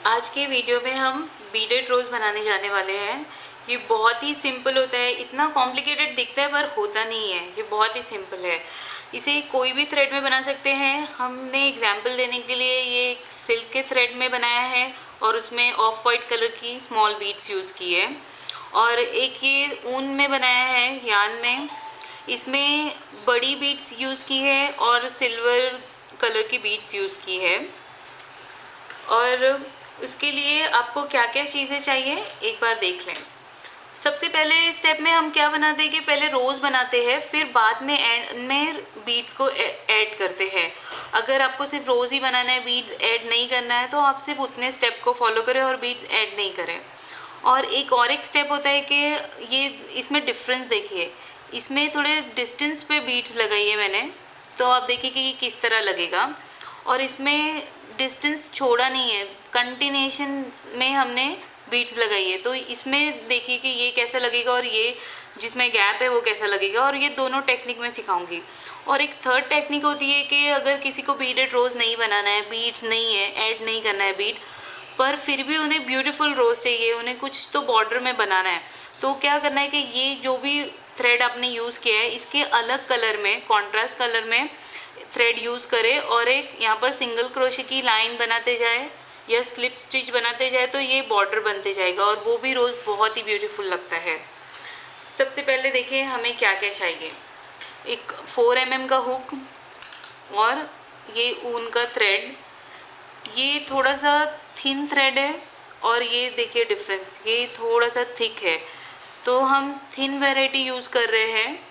आज के वीडियो में हम बीडेड रोज़ बनाने जाने वाले हैं। ये बहुत ही सिंपल होता है, इतना कॉम्प्लिकेटेड दिखता है पर होता नहीं है, ये बहुत ही सिंपल है। इसे कोई भी थ्रेड में बना सकते हैं। हमने एग्जाम्पल देने के लिए ये सिल्क के थ्रेड में बनाया है और उसमें ऑफ वाइट कलर की स्मॉल बीड्स यूज़ की है। और एक ये ऊन में बनाया है, यान में, इसमें बड़ी बीड्स यूज़ की है और सिल्वर कलर की बीड्स यूज़ की है। और उसके लिए आपको क्या क्या चीज़ें चाहिए एक बार देख लें। सबसे पहले स्टेप में हम क्या बनाते हैं कि पहले रोज़ बनाते हैं, फिर बाद में एंड में बीड्स को ऐड करते हैं। अगर आपको सिर्फ रोज़ ही बनाना है, बीड्स ऐड नहीं करना है, तो आप सिर्फ उतने स्टेप को फॉलो करें और बीड्स ऐड नहीं करें। और एक स्टेप होता है कि ये इसमें डिफरेंस देखिए, इसमें थोड़े डिस्टेंस पे बीड्स लगाई है मैंने, तो आप देखिए कि ये किस तरह लगेगा। और इसमें डिस्टेंस छोड़ा नहीं है, कंटिन्यूशन में हमने बीड्स लगाई है, तो इसमें देखिए कि ये कैसा लगेगा और ये जिसमें गैप है वो कैसा लगेगा। और ये दोनों टेक्निक मैं सिखाऊंगी। और एक थर्ड टेक्निक होती है कि अगर किसी को बीडेड रोज़ नहीं बनाना है, बीड्स नहीं है, ऐड नहीं करना है बीड, पर फिर भी उन्हें ब्यूटीफुल रोज़ चाहिए, उन्हें कुछ तो बॉर्डर में बनाना है, तो क्या करना है कि ये जो भी थ्रेड आपने यूज़ किया है इसके अलग कलर में, कॉन्ट्रास्ट कलर में थ्रेड यूज़ करें और एक यहाँ पर सिंगल क्रोशे की लाइन बनाते जाए या स्लिप स्टिच बनाते जाए, तो ये बॉर्डर बनते जाएगा और वो भी रोज़ बहुत ही ब्यूटीफुल लगता है। सबसे पहले देखिए हमें क्या क्या चाहिए। एक 4 mm का हुक और ये ऊन का थ्रेड, ये थोड़ा सा थिन थ्रेड है और ये देखिए डिफरेंस, ये थोड़ा सा थिक है, तो हम थिन वैरायटी यूज़ कर रहे हैं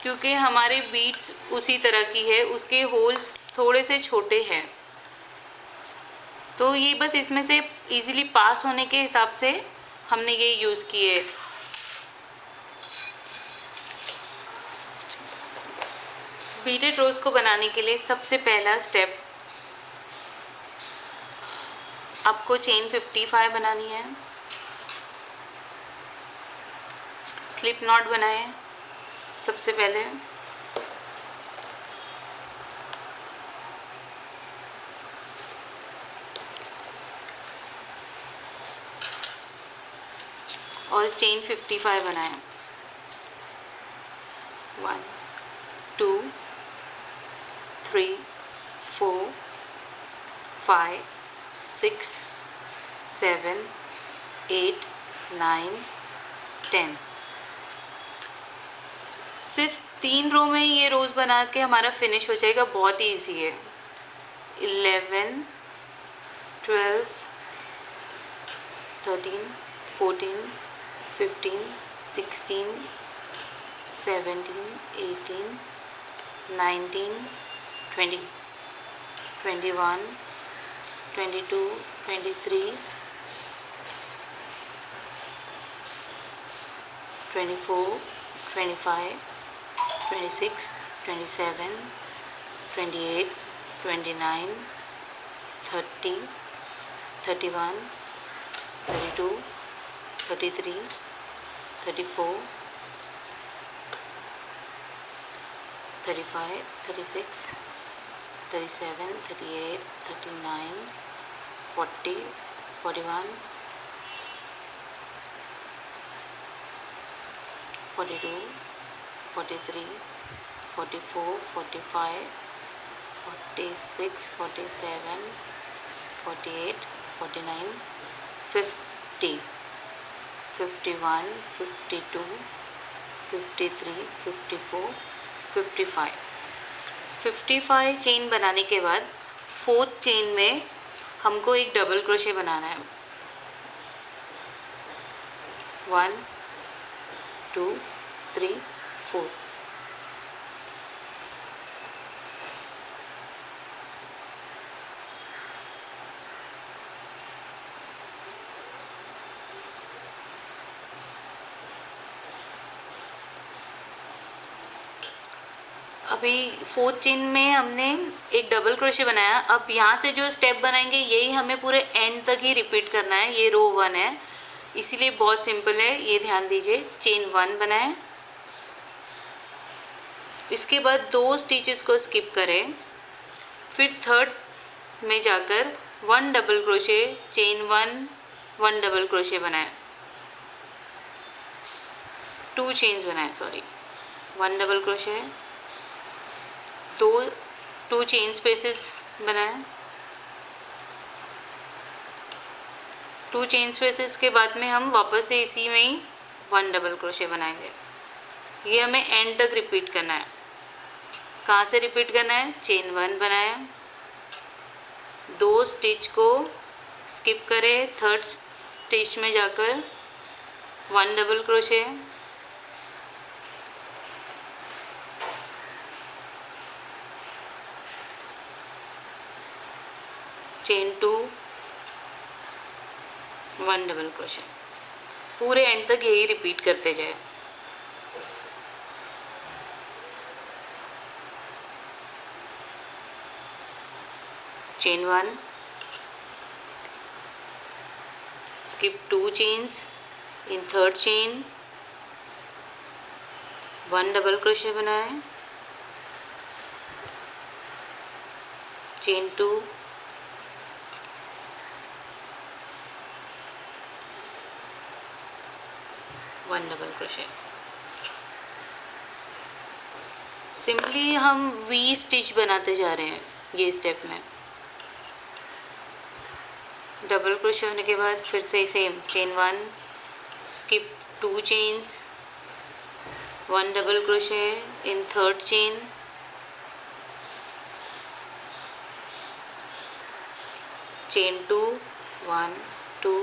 क्योंकि हमारे बीड्स उसी तरह की है, उसके होल्स थोड़े से छोटे हैं, तो ये बस इसमें से इजीली पास होने के हिसाब से हमने ये यूज़ किए। बीडेड रोज़ को बनाने के लिए सबसे पहला स्टेप, आपको चेन 55 बनानी है। स्लिप नॉट बनाए सबसे पहले, और चेन 55 बनाए। 1 2 3 4 5 6 7 8 9 10। सिर्फ 3 रो में ये रोज़ बना के हमारा फिनिश हो जाएगा, बहुत ही ईजी है। 11 12 13 14 15 16 17 18 19 20 21 22 23 24 25 26 27 28 29 30 31 32 33 34 35 36 37 38 39 40 41 42 43 44 45 46 47 48 49 50 51 52 53 54 55। 55 चेन बनाने के बाद 4th चेन में हमको एक डबल क्रोशे बनाना है। 1 2 3 4। अभी 4th चेन में हमने एक डबल क्रोशे बनाया। अब यहाँ से जो स्टेप बनाएंगे यही हमें पूरे एंड तक ही रिपीट करना है। ये रो 1 है, इसीलिए बहुत सिंपल है, ये ध्यान दीजिए। चेन 1 बनाएं, इसके बाद 2 स्टिचेस को स्किप करें, फिर 3rd में जाकर 1 double crochet, chain 1 double crochet बनाए, 2 चेन्स बनाए, sorry 1 double crochet, 2 chain spaces बनाए, 2 चेन स्पेसेस के बाद में हम वापस से इसी में ही 1 डबल क्रोशे बनाएंगे। ये हमें एंड तक रिपीट करना है। कहाँ से रिपीट करना है? चेन 1 बनाया, 2 स्टिच को स्किप करें, 3rd स्टिच में जाकर 1 double crochet, chain 2, 1 double crochet. पूरे एंड तक यही रिपीट करते जाए। Chain 1, skip 2 chains, in 3rd chain 1 double crochet बनाए, chain 2, one double crochet. Simply हम वी स्टिच बनाते जा रहे हैं ये स्टेप में। डबल क्रोशे होने के बाद फिर से same chain 1, skip 2 chains, 1 double crochet, in 3rd chain, chain 2, 1 2,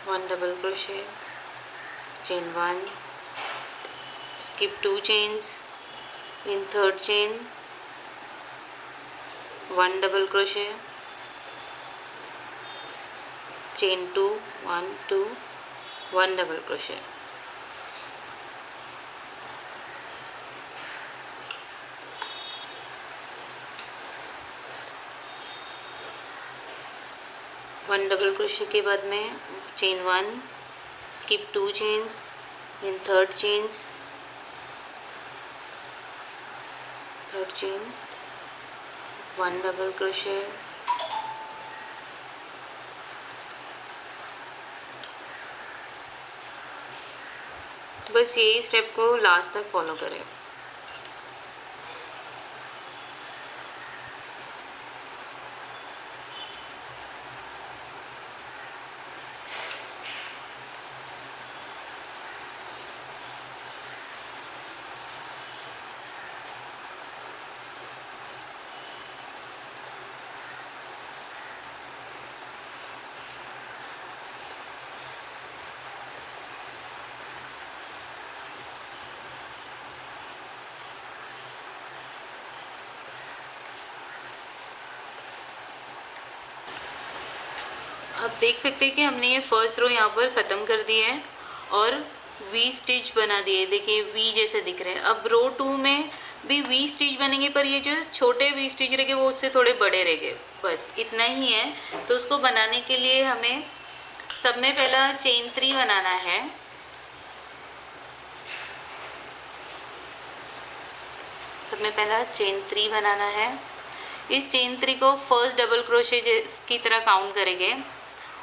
1 double crochet, chain 1, skip 2 chains, in 3rd chain 1 double crochet, chain 2, 1 2, 1 double crochet, one double crochet के बाद में chain 1, skip 2 chains, in 3rd chains 3rd chain 1 double crochet, बस यही step को last तक follow करें। आप देख सकते हैं कि हमने ये फर्स्ट रो यहाँ पर ख़त्म कर दी है और वी स्टिच बना दिए। देखिए वी जैसे दिख रहे हैं। अब रो 2 में भी वी स्टिच बनेंगे, पर ये जो छोटे वी स्टिच रहेंगे वो उससे थोड़े बड़े रहेंगे, बस इतना ही है। तो उसको बनाने के लिए हमें सब में पहला चेन 3 बनाना है। सब में पहला चेन 3 बनाना है। इस चेन 3 को फर्स्ट डबल क्रोशे की तरह काउंट करेंगे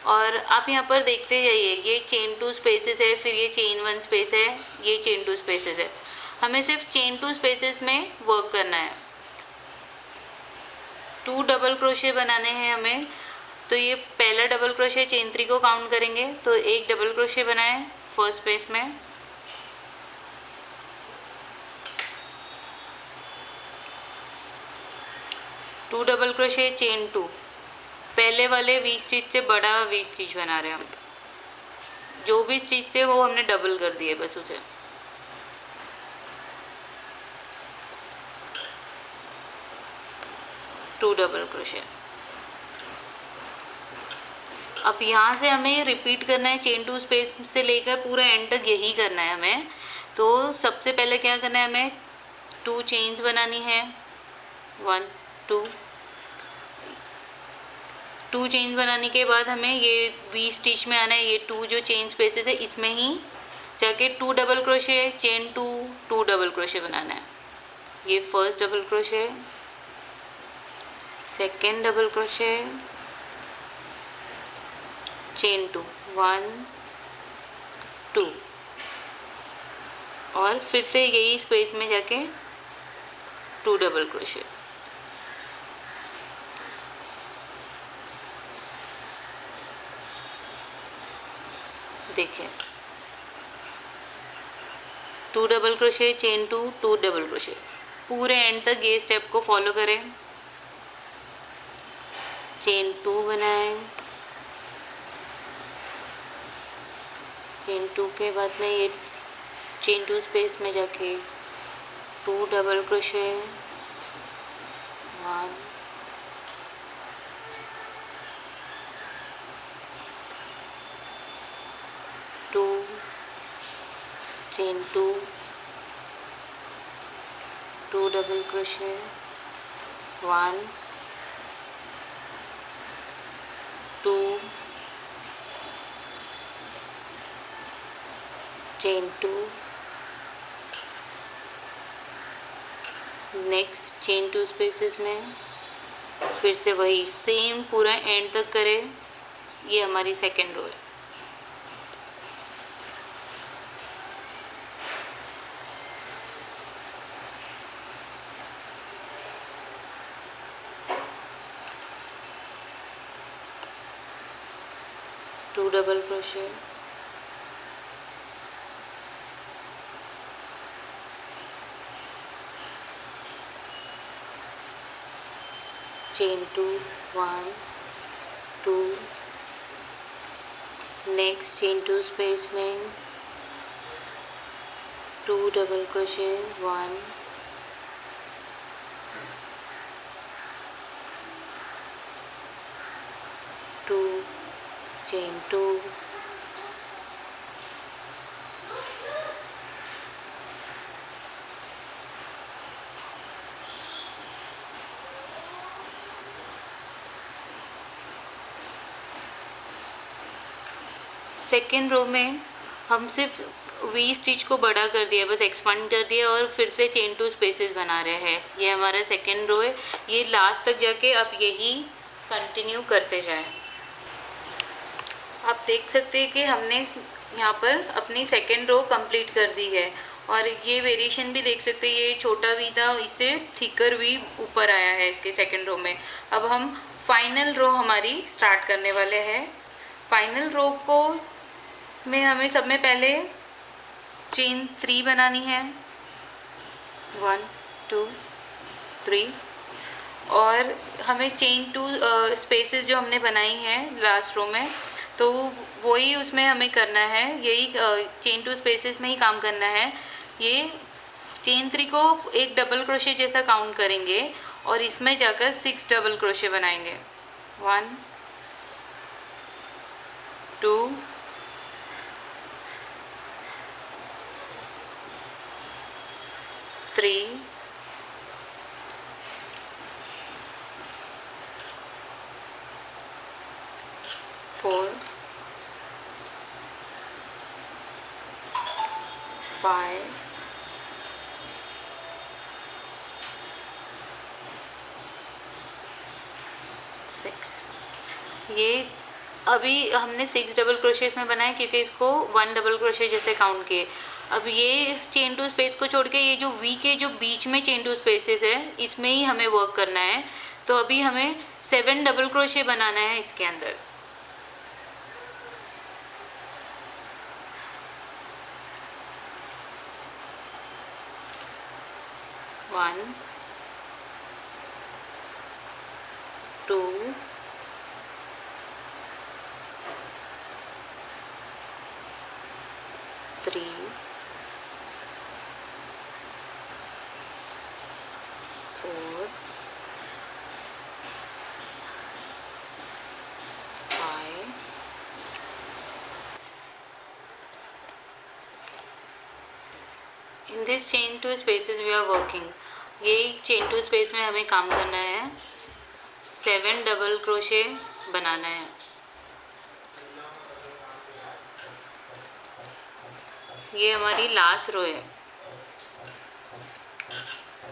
और आप यहाँ पर देखते जाइए, ये चेन 2 स्पेसेस है, फिर ये चेन 1 स्पेस है, ये चेन 2 स्पेसेस है। हमें सिर्फ चेन 2 स्पेसेस में वर्क करना है। 2 डबल क्रोशे बनाने हैं हमें, तो ये पहला डबल क्रोशे चेन 3 को काउंट करेंगे, तो एक डबल क्रोशे बनाए फर्स्ट स्पेस में, टू डबल क्रोशे चेन 2, पहले वाले वी स्टिच से बड़ा वी स्टिच बना रहे हैं हम। जो भी स्टिच थे वो हमने डबल कर दिए बस उसे। Two double crochet. अब यहाँ से हमें रिपीट करना है, चेन 2 स्पेस से लेकर पूरा एंड तक यही करना है हमें। तो सबसे पहले क्या करना है, हमें 2 चेन्स बनानी है, 1 2, 2 चेन्स बनाने के बाद हमें ये वी स्टिच में आना है। ये 2 जो चेन स्पेसेस है इसमें ही जाके 2 double crochet, chain 2, 2 double crochet बनाना है। ये first double crochet, second double crochet, chain 2, 1 2, और फिर से यही स्पेस में जाके 2 डबल क्रोशे। देखिए 2 double crochet, chain 2, 2 double crochet, पूरे एंड तक ये स्टेप को फॉलो करें। चेन 2 बनाएं, चेन 2 के बाद में ये चेन 2 स्पेस में जाके 2 double crochet, 1 2, chain 2, 2 double crochet, 1 2, chain 2, next chain 2 spaces में फिर से वही सेम पूरा एंड तक करें। ये हमारी सेकेंड रो है। Two double crochet, chain 2, 1 2, next chain 2 space में 2 double crochet, 1 2, chain 2, second row में हम सिर्फ वी स्टिच को बड़ा कर दिया, बस एक्सपांड कर दिया और फिर से चेन 2 स्पेसेस बना रहे हैं। ये हमारा सेकेंड रो है। ये लास्ट तक जाके आप यही कंटिन्यू करते जाएं। आप देख सकते हैं कि हमने यहाँ पर अपनी सेकेंड रो कंप्लीट कर दी है और ये वेरिएशन भी देख सकते हैं। ये छोटा वी था, इससे थिकर वी ऊपर आया है इसके सेकेंड रो में। अब हम फाइनल रो हमारी स्टार्ट करने वाले हैं। फाइनल रो को में हमें सब में पहले चेन 3 बनानी है, 1 2 3, और हमें चेन 2 स्पेसेस जो हमने बनाई हैं लास्ट रो में, तो वही उसमें हमें करना है। यही चेन 2 स्पेसेस में ही काम करना है। ये चेन 3 को एक डबल क्रोशे जैसा काउंट करेंगे और इसमें जाकर 6 डबल क्रोशे बनाएंगे, 1 2 3 4 5 6। ये अभी हमने 6 डबल क्रोशेस में बनाए क्योंकि इसको 1 डबल क्रोशे जैसे काउंट किए। अब ये चेन 2 स्पेस को छोड़ के ये जो वी के जो बीच में चेन 2 स्पेसेस है इसमें ही हमें वर्क करना है। तो अभी हमें 7 डबल क्रोशे बनाना है इसके अंदर। One 2 3 4 5 in this chain 2 spaces we are working. यही चेन 2 स्पेस में हमें काम करना है। 7 डबल क्रोशे बनाना है। ये हमारी लास्ट रो है।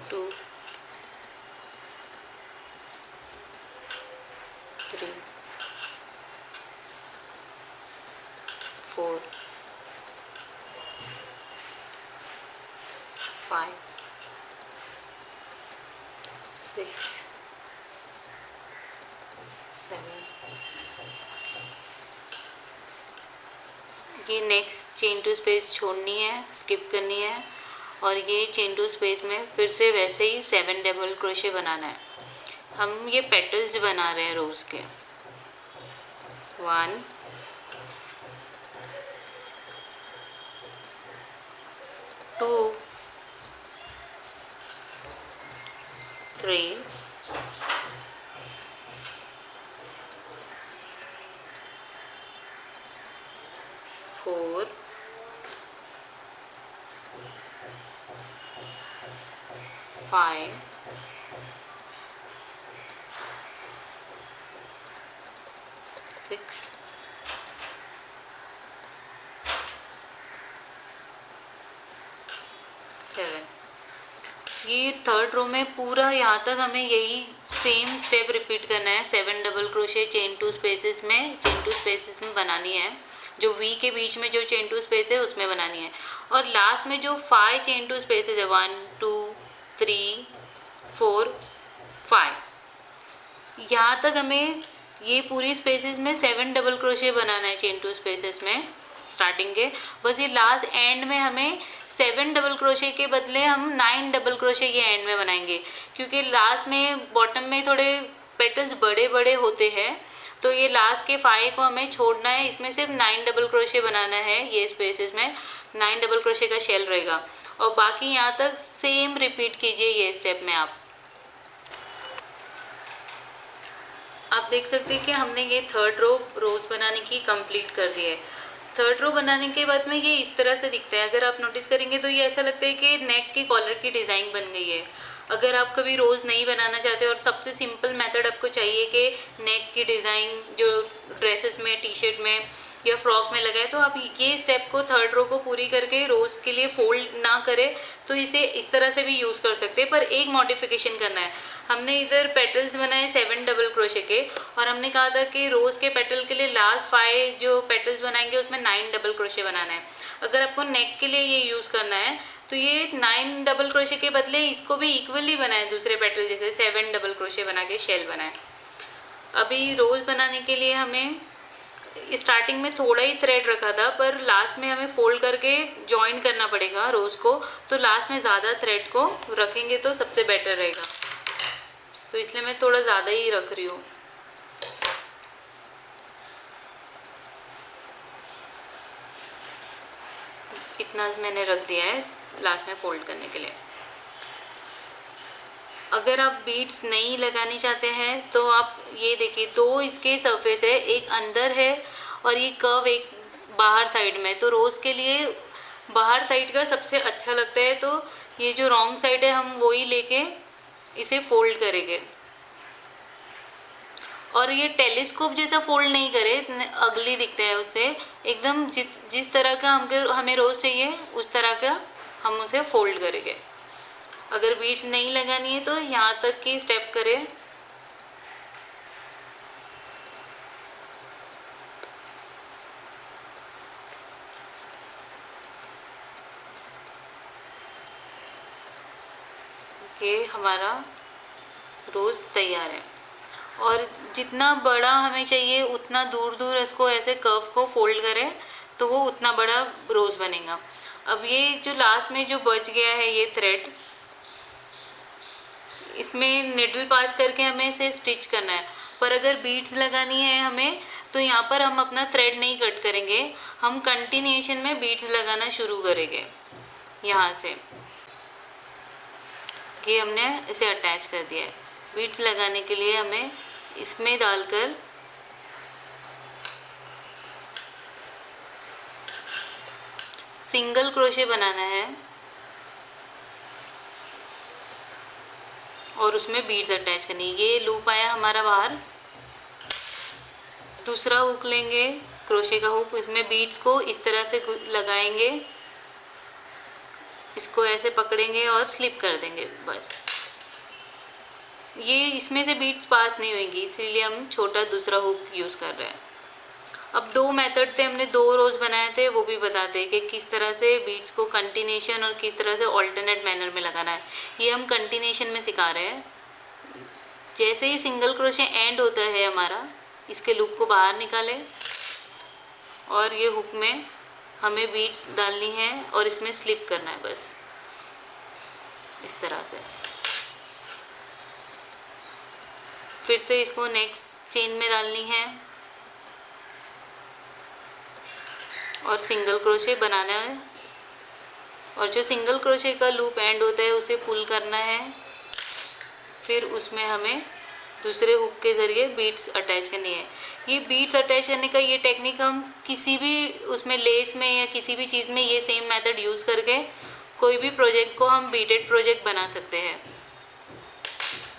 2 3 4 5 6 7। ये नेक्स्ट चेन टू स्पेस छोड़नी है, स्किप करनी है, और ये चेन टू स्पेस में फिर से वैसे ही 7 डबल क्रोशे बनाना है। हम ये पेटल्स बना रहे हैं रोज़ के। 1 2 3 4 5 6 7। ये थर्ड रो में पूरा यहाँ तक हमें यही सेम स्टेप रिपीट करना है। 7 double crochet chain two spaces में बनानी है। जो वी के बीच में जो चेन टू स्पेस है उसमें बनानी है, और लास्ट में जो 5 चेन टू स्पेसेस है 1 2 3 4 5, यहाँ तक हमें ये पूरी स्पेसेस में 7 डबल क्रोशे बनाना है चेन टू स्पेसेस में स्टार्टिंग के। बस ये लास्ट एंड में हमें 7 डबल क्रोशे के बदले हम 9 डबल क्रोशे ये एंड में बनाएंगे, क्योंकि लास्ट में बॉटम में थोड़े पेटल्स बड़े बड़े होते हैं, तो ये लास्ट के 5 को हमें छोड़ना है। इसमें सिर्फ 9 डबल क्रोशे बनाना है। ये स्पेसेस में 9 डबल क्रोशे का शेल रहेगा, और बाकी यहाँ तक सेम रिपीट कीजिए ये स्टेप में। आप देख सकते हैं कि हमने ये थर्ड रो रोज़ बनाने की कंप्लीट कर दी है। थर्ड रो बनाने के बाद में ये इस तरह से दिखता है। अगर आप नोटिस करेंगे तो ये ऐसा लगता है कि नेक की कॉलर की डिज़ाइन बन गई है। अगर आप कभी रोज़ नहीं बनाना चाहते और सबसे सिंपल मेथड आपको चाहिए कि नेक की डिज़ाइन जो ड्रेसेस में, टी शर्ट में या फ्रॉक में लगाए, तो आप ये स्टेप को थर्ड रो को पूरी करके रोज़ के लिए फोल्ड ना करें तो इसे इस तरह से भी यूज़ कर सकते हैं। पर एक मॉडिफिकेशन करना है। हमने इधर पेटल्स बनाए 7 डबल क्रोशे के, और हमने कहा था कि रोज़ के पेटल के लिए लास्ट 5 जो पेटल्स बनाएंगे उसमें 9 डबल क्रोशे बनाना है। अगर आपको नेक के लिए ये यूज़ करना है तो ये 9 डबल क्रोशे के बदले इसको भी इक्वली बनाए, दूसरे पेटल जैसे 7 डबल क्रोशे बना के शेल बनाए। अभी रोज़ बनाने के लिए हमें स्टार्टिंग में थोड़ा ही थ्रेड रखा था, पर लास्ट में हमें फोल्ड करके जॉइन करना पड़ेगा रोज़ को, तो लास्ट में ज़्यादा थ्रेड को रखेंगे तो सबसे बेटर रहेगा, तो इसलिए मैं थोड़ा ज़्यादा ही रख रही हूँ। इतना मैंने रख दिया है लास्ट में फोल्ड करने के लिए। अगर आप बीड्स नहीं लगानी चाहते हैं तो आप ये देखिए, 2 इसके सरफेस है, एक अंदर है और ये कर्व एक बाहर साइड में। तो रोज़ के लिए बाहर साइड का सबसे अच्छा लगता है, तो ये जो रॉन्ग साइड है हम वही लेके इसे फोल्ड करेंगे। और ये टेलीस्कोप जैसा फोल्ड नहीं करे, अगली दिखता है उससे। एकदम जिस तरह का हमें रोज़ चाहिए उस तरह का हम उसे फोल्ड करेंगे। अगर बीड्स नहीं लगानी है तो यहाँ तक की स्टेप करें। ये हमारा रोज़ तैयार है, और जितना बड़ा हमें चाहिए उतना दूर दूर इसको ऐसे कर्व को फोल्ड करें तो वो उतना बड़ा रोज़ बनेगा। अब ये जो लास्ट में जो बच गया है ये थ्रेड, इसमें निडल पास करके हमें इसे स्टिच करना है। पर अगर बीड्स लगानी है हमें तो यहाँ पर हम अपना थ्रेड नहीं कट करेंगे, हम कंटिन्यूएशन में बीड्स लगाना शुरू करेंगे। यहाँ से ये हमने इसे अटैच कर दिया है। बीड्स लगाने के लिए हमें इसमें डालकर सिंगल क्रोशे बनाना है और उसमें बीड्स अटैच करनी है। ये लूप आया हमारा बाहर, दूसरा हुक लेंगे क्रोशे का हुक, इसमें बीड्स को इस तरह से लगाएंगे इसको ऐसे पकड़ेंगे और स्लिप कर देंगे बस। ये इसमें से बीट्स पास नहीं होंगी, इसीलिए हम छोटा दूसरा हुक यूज़ कर रहे हैं। अब दो मेथड थे, हमने 2 रोज़ बनाए थे, वो भी बताते हैं कि किस तरह से बीट्स को कंटिन्यूशन और किस तरह से ऑल्टरनेट मैनर में लगाना है। ये हम कंटिन्यूशन में सिखा रहे हैं। जैसे ही सिंगल क्रोशे एंड होता है हमारा, इसके लूप को बाहर निकालें और ये हुक में हमें बीट्स डालनी है और इसमें स्लिप करना है बस इस तरह से। फिर से इसको नेक्स्ट चेन में डालनी है और सिंगल क्रोशे बनाना है, और जो सिंगल क्रोशे का लूप एंड होता है उसे पुल करना है। फिर उसमें हमें दूसरे हुक के ज़रिए बीट्स अटैच करनी है। ये बीट्स अटैच करने का ये टेक्निक हम किसी भी उसमें लेस में या किसी भी चीज़ में ये सेम मेथड यूज़ करके कोई भी प्रोजेक्ट को हम बीटेड प्रोजेक्ट बना सकते हैं।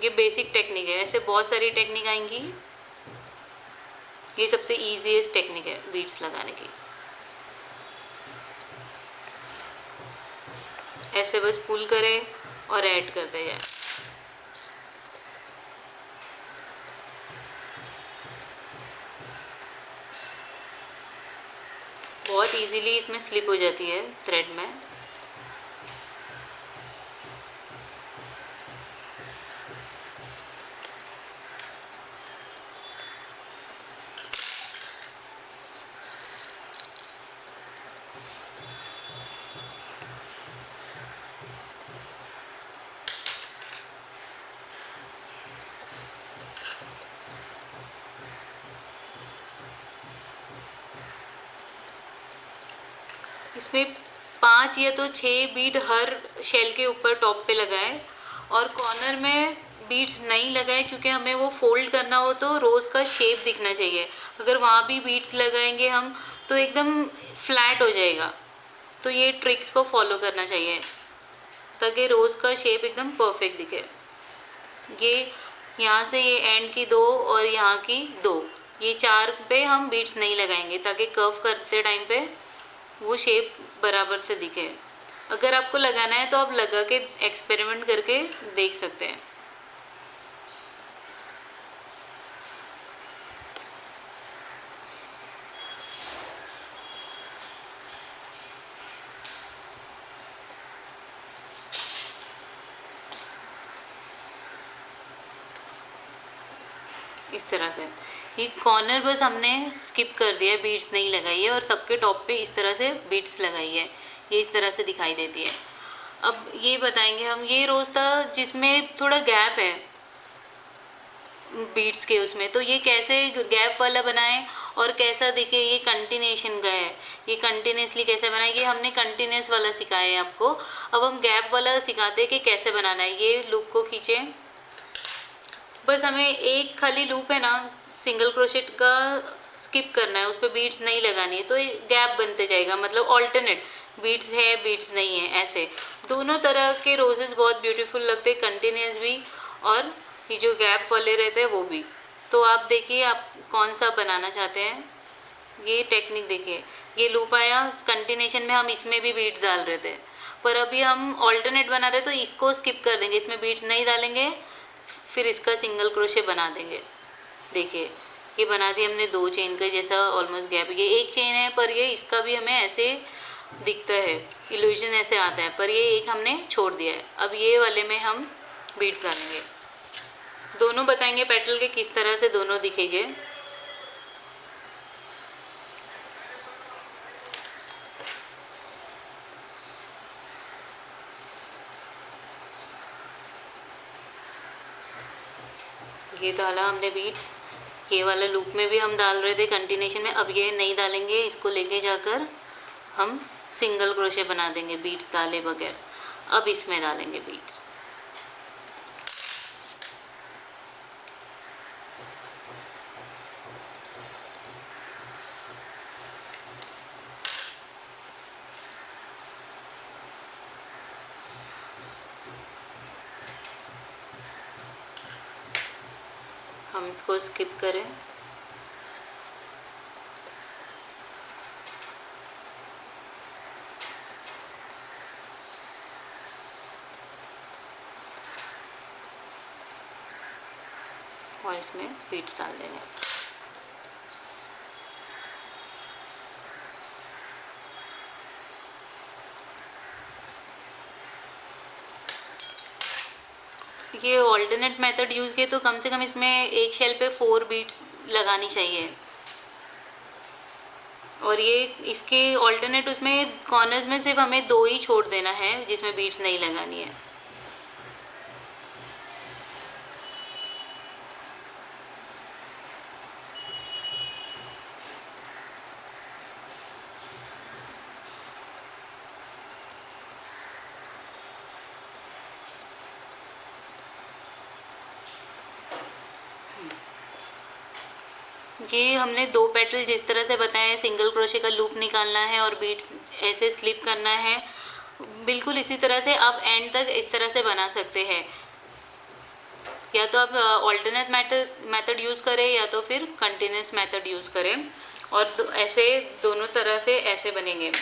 ये बेसिक टेक्निक है, ऐसे बहुत सारी टेक्निक आएंगी, ये सबसे ईजीएस्ट टेक्निक है बीट्स लगाने की। ऐसे बस पुल करें और ऐड करते जाए। बहुत इजीली इसमें स्लिप हो जाती है थ्रेड में। इसमें 5 या तो 6 बीड हर शेल के ऊपर टॉप पे लगाएं और कॉर्नर में बीड्स नहीं लगाए, क्योंकि हमें वो फोल्ड करना हो तो रोज़ का शेप दिखना चाहिए। अगर वहाँ भी बीड्स लगाएंगे हम तो एकदम फ्लैट हो जाएगा। तो ये ट्रिक्स को फॉलो करना चाहिए ताकि रोज़ का शेप एकदम परफेक्ट दिखे। ये यहाँ से ये एंड की 2 और यहाँ की 2, ये 4 पे हम बीड्स नहीं लगाएंगे ताकि कर्व करते टाइम पे वो शेप बराबर से दिखे। अगर आपको लगाना है तो आप लगा के एक्सपेरिमेंट करके देख सकते हैं। इस तरह से ये कॉर्नर बस हमने स्किप कर दिया, बीड्स नहीं लगाई है, और सबके टॉप पे इस तरह से बीड्स लगाई है, ये इस तरह से दिखाई देती है। अब ये बताएंगे हम, ये रोज़ था जिसमें थोड़ा गैप है बीट्स के उसमें, तो ये कैसे गैप वाला बनाएं और कैसा दिखे, ये कंटिन्यूशन का है, ये कंटिन्यूसली कैसे बनाएं, ये हमने कंटिन्यूस वाला सिखाया है आपको। अब हम गैप वाला सिखाते हैं कि कैसे बनाना है। ये लूप को खींचें, बस हमें एक खाली लूप है ना सिंगल क्रोशेट का स्किप करना है, उस पर बीट्स नहीं लगानी है, तो गैप बनते जाएगा, मतलब ऑल्टरनेट बीट्स है बीट्स नहीं है, ऐसे दोनों तरह के रोजेस बहुत ब्यूटीफुल लगते हैं, कंटिन्यूस भी और ये जो गैप वाले रहते हैं वो भी। तो आप देखिए आप कौन सा बनाना चाहते हैं। ये टेक्निक देखिए, ये लूप आया कंटिन्यूशन में, हम इसमें भी बीट्स डाल रहे थे, पर अभी हम ऑल्टरनेट बना रहे तो इसको स्किप कर देंगे, इसमें बीट्स नहीं डालेंगे, फिर इसका सिंगल क्रोशे बना देंगे। देखिए ये बना दी हमने 2 चेन का जैसा ऑलमोस्ट गैप, ये एक चेन है पर ये इसका भी हमें ऐसे दिखता है, इल्यूजन ऐसे आता है, पर ये एक हमने छोड़ दिया है। अब ये वाले में हम बीट्स डालेंगे, दोनों बताएंगे पेटल के किस तरह से दोनों दिखेंगे। ये डाला हमने बीट्स, ये वाला लूप में भी हम डाल रहे थे कंटिन्यूशन में, अब ये नहीं डालेंगे, इसको लेके जाकर हम सिंगल क्रोशे बना देंगे बीट्स डाले बगैर। अब इसमें डालेंगे बीट्स, हम इसको स्किप करें। और इसमें बीट्स डाल देंगे। ये ऑल्टरनेट मेथड यूज़ किए तो कम से कम इसमें एक शेल पे 4 बीट्स लगानी चाहिए। और ये इसके ऑल्टरनेट उसमें कॉर्नर्स में सिर्फ हमें 2 ही छोड़ देना है जिसमें बीट्स नहीं लगानी है। ये हमने 2 पेटल जिस तरह से बताया, सिंगल क्रोशे का लूप निकालना है और बीट्स ऐसे स्लिप करना है। बिल्कुल इसी तरह से आप एंड तक इस तरह से बना सकते हैं। या तो आप ऑल्टरनेट मेथड यूज़ करें या तो फिर कंटिन्यूस मेथड यूज़ करें, और ऐसे दोनों तरह से ऐसे बनेंगे।